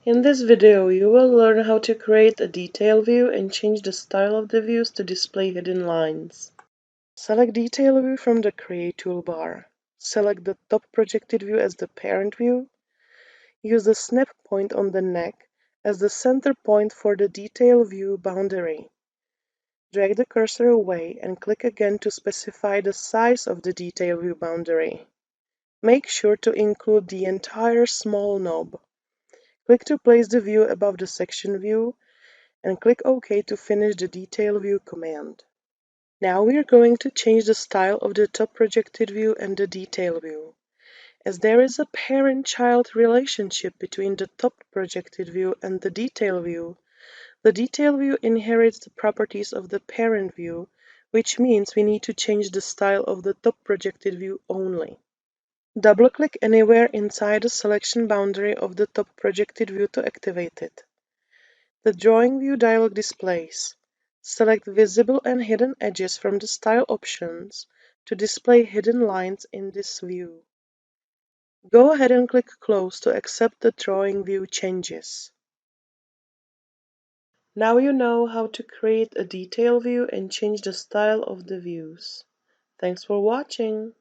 In this video, you will learn how to create a detail view and change the style of the views to display hidden lines. Select Detail View from the Create toolbar. Select the top projected view as the parent view. Use the snap point on the neck as the center point for the Detail View boundary. Drag the cursor away and click again to specify the size of the Detail View boundary. Make sure to include the entire small knob. Click to place the view above the section view and click OK to finish the Detail View command. Now we are going to change the style of the top projected view and the detail view. As there is a parent-child relationship between the top projected view and the detail view inherits the properties of the parent view, which means we need to change the style of the top projected view only. Double-click anywhere inside the selection boundary of the top projected view to activate it. The Drawing View dialog displays. Select Visible and Hidden Edges from the Style options to display hidden lines in this view. Go ahead and click Close to accept the Drawing View changes. Now you know how to create a detail view and change the style of the views. Thanks for watching.